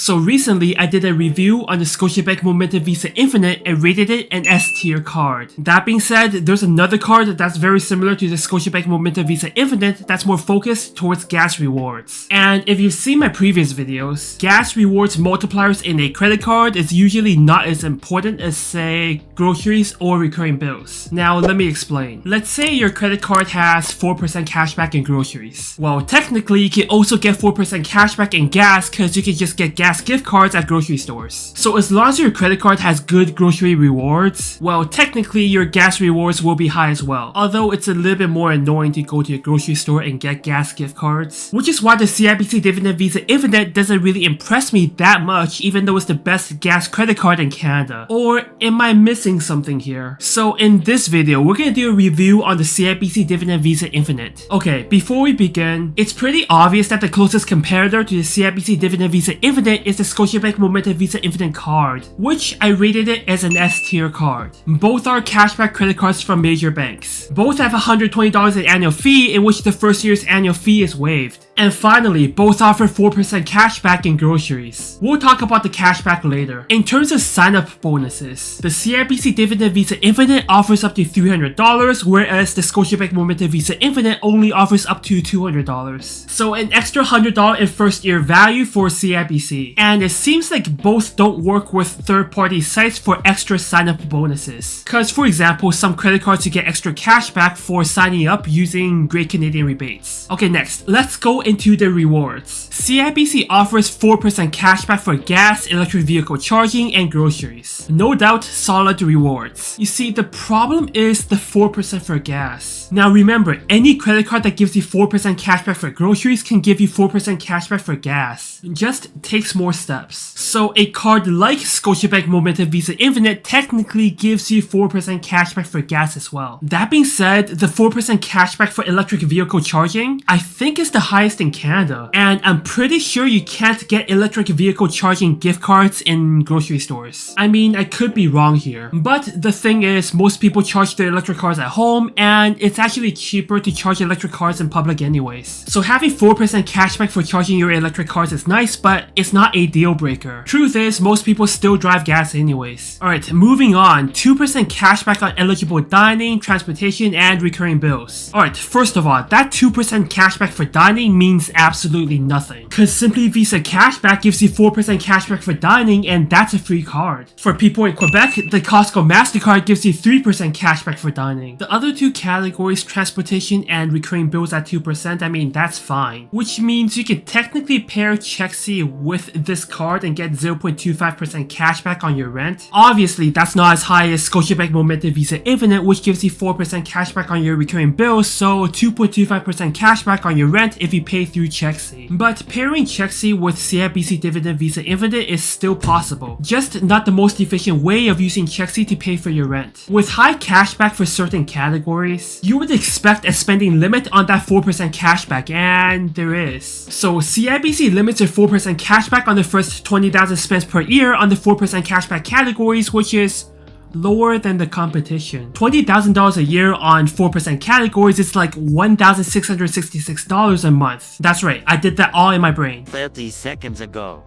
So recently I did a review on the Scotiabank Momentum Visa Infinite and rated it an S tier card. That being said, there's another card that's very similar to the Scotiabank Momentum Visa Infinite that's more focused towards gas rewards. And if you've seen my previous videos, gas rewards multipliers in a credit card is usually not as important as, say, groceries or recurring bills. Now let me explain. Let's say your credit card has 4% cashback in groceries. Well, technically you can also get 4% cashback in gas because you can just get gas gift cards at grocery stores. So as long as your credit card has good grocery rewards, well, technically your gas rewards will be high as well. Although it's a little bit more annoying to go to a grocery store and get gas gift cards, which is why the CIBC Dividend Visa Infinite doesn't really impress me that much, even though it's the best gas credit card in Canada. Or am I missing something here? So in this video, we're gonna do a review on the CIBC Dividend Visa Infinite. Okay, before we begin, it's pretty obvious that the closest competitor to the CIBC Dividend Visa Infinite is the Scotiabank Momentum Visa Infinite card, which I rated it as an S tier card. Both are cashback credit cards from major banks. Both have $120 in annual fee, in which the first year's annual fee is waived. And finally, both offer 4% cashback in groceries. We'll talk about the cashback later. In terms of sign-up bonuses, the CIBC Dividend Visa Infinite offers up to $300, whereas the Scotiabank Momentum Visa Infinite only offers up to $200. So an extra $100 in first year value for CIBC. And it seems like both don't work with third-party sites for extra sign-up bonuses. Cause for example, some credit cards you get extra cashback for signing up using Great Canadian rebates. Okay, next, let's go into the rewards. CIBC offers 4% cashback for gas, electric vehicle charging, and groceries. No doubt, solid rewards. You see, the problem is the 4% for gas. Now remember, any credit card that gives you 4% cashback for groceries can give you 4% cashback for gas. It just takes more steps. So a card like Scotiabank Momentum Visa Infinite technically gives you 4% cashback for gas as well. That being said, the 4% cashback for electric vehicle charging, I think is the highest in Canada, and I'm pretty sure you can't get electric vehicle charging gift cards in grocery stores. I mean, I could be wrong here, but the thing is, most people charge their electric cars at home, and it's actually cheaper to charge electric cars in public anyways. So having 4% cashback for charging your electric cars is nice, but it's not a deal breaker. Truth is, most people still drive gas anyways. Alright, moving on, 2% cashback on eligible dining, transportation, and recurring bills. Alright, first of all, that 2% cashback for dining means absolutely nothing, cause Simply Visa Cashback gives you 4% cashback for dining, and that's a free card. For people in Quebec, the Costco MasterCard gives you 3% cashback for dining. The other two categories, transportation and recurring bills at 2%, I mean, that's fine. Which means you can technically pair Chexi with this card and get 0.25% cashback on your rent. Obviously, that's not as high as Scotiabank Momentum Visa Infinite, which gives you 4% cashback on your recurring bills, so 2.25% cashback on your rent if you pay through Chexi. But pairing Chexi with CIBC Dividend Visa Infinite is still possible, just not the most efficient way of using Chexi to pay for your rent. With high cashback for certain categories, you would expect a spending limit on that 4% cashback, and there is. So CIBC limits their 4% cashback on the first 20,000 spends per year on the 4% cashback categories, which is lower than the competition. $20,000 a year on 4% categories is like $1,666 a month. That's right, I did that all in my brain. 30 seconds ago.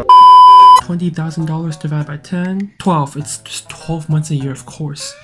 $20,000 divided by 10? 12. It's just 12 months a year, of course.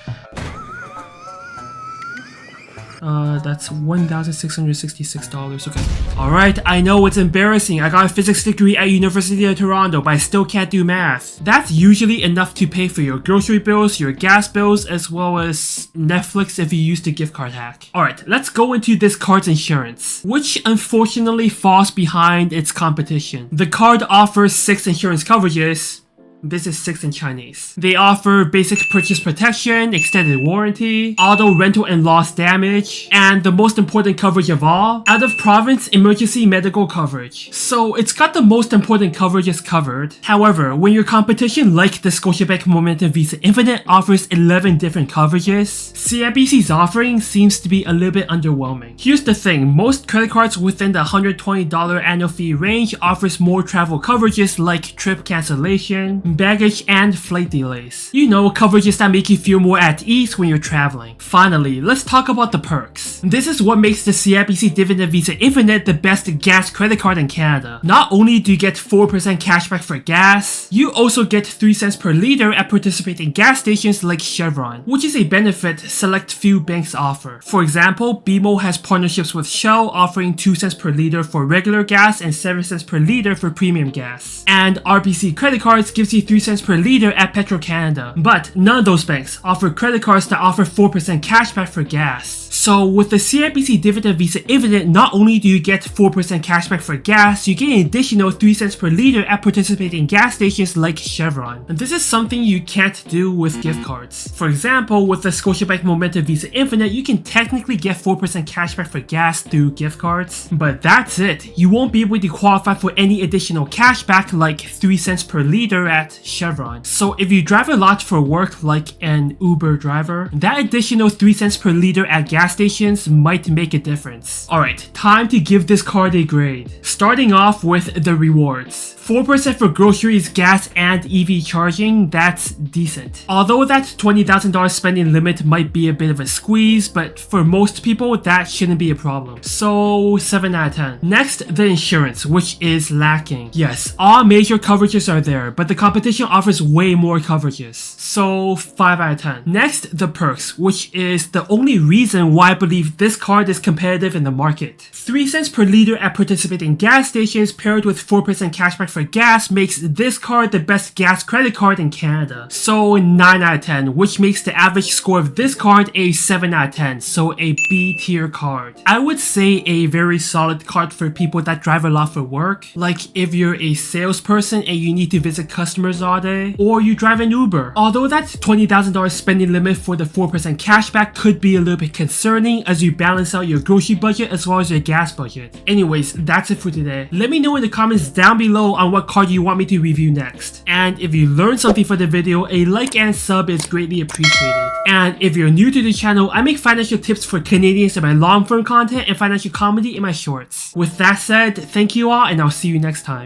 That's $1,666. Okay. Alright, I know it's embarrassing. I got a physics degree at University of Toronto, but I still can't do math. That's usually enough to pay for your grocery bills, your gas bills, as well as Netflix if you use the gift card hack. Alright, let's go into this card's insurance, which unfortunately falls behind its competition. The card offers 6 insurance coverages. This is 6 in Chinese. They offer basic purchase protection, extended warranty, auto rental and loss damage, and the most important coverage of all, out of province emergency medical coverage. So it's got the most important coverages covered. However, when your competition like the Scotiabank Momentum Visa Infinite offers 11 different coverages, CIBC's offering seems to be a little bit underwhelming. Here's the thing, most credit cards within the $120 annual fee range offers more travel coverages like trip cancellation, baggage, and flight delays. You know, coverages that make you feel more at ease when you're traveling. Finally, let's talk about the perks. This is what makes the CIBC Dividend Visa Infinite the best gas credit card in Canada. Not only do you get 4% cashback for gas, you also get 3 cents per liter at participating gas stations like Chevron, which is a benefit select few banks offer. For example, BMO has partnerships with Shell offering 2 cents per liter for regular gas and 7 cents per liter for premium gas. And RBC credit cards gives you 3 cents per liter at Petro-Canada. But none of those banks offer credit cards that offer 4% cashback for gas. So with the CIBC Dividend Visa Infinite, not only do you get 4% cashback for gas, you get an additional 3 cents per liter at participating gas stations like Chevron. And this is something you can't do with gift cards. For example, with the Scotiabank Momentum Visa Infinite, you can technically get 4% cashback for gas through gift cards, but that's it. You won't be able to qualify for any additional cashback like 3 cents per liter at Chevron. So if you drive a lot for work like an Uber driver, that additional 3 cents per liter at gas stations might make a difference. Alright, time to give this card a grade. Starting off with the rewards. 4% for groceries, gas, and EV charging, that's decent. Although that $20,000 spending limit might be a bit of a squeeze, but for most people, that shouldn't be a problem. So 7 out of 10. Next, the insurance, which is lacking. Yes, all major coverages are there, but the competition offers way more coverages. So 5 out of 10. Next, the perks, which is the only reason why I believe this card is competitive in the market. 3 cents per liter at participating gas stations paired with 4% cashback for gas makes this card the best gas credit card in Canada. So 9 out of 10, which makes the average score of this card a 7 out of 10, so a B tier card. I would say a very solid card for people that drive a lot for work, like if you're a salesperson and you need to visit customers all day, or you drive an Uber. Although that $20,000 spending limit for the 4% cashback could be a little bit concerning as you balance out your grocery budget as well as your gas budget. Anyways, that's it for today. Let me know in the comments down below on what card you want me to review next. And if you learned something from the video, a like and sub is greatly appreciated. And if you're new to the channel, I make financial tips for Canadians in my long form content and financial comedy in my shorts. With that said, thank you all and I'll see you next time.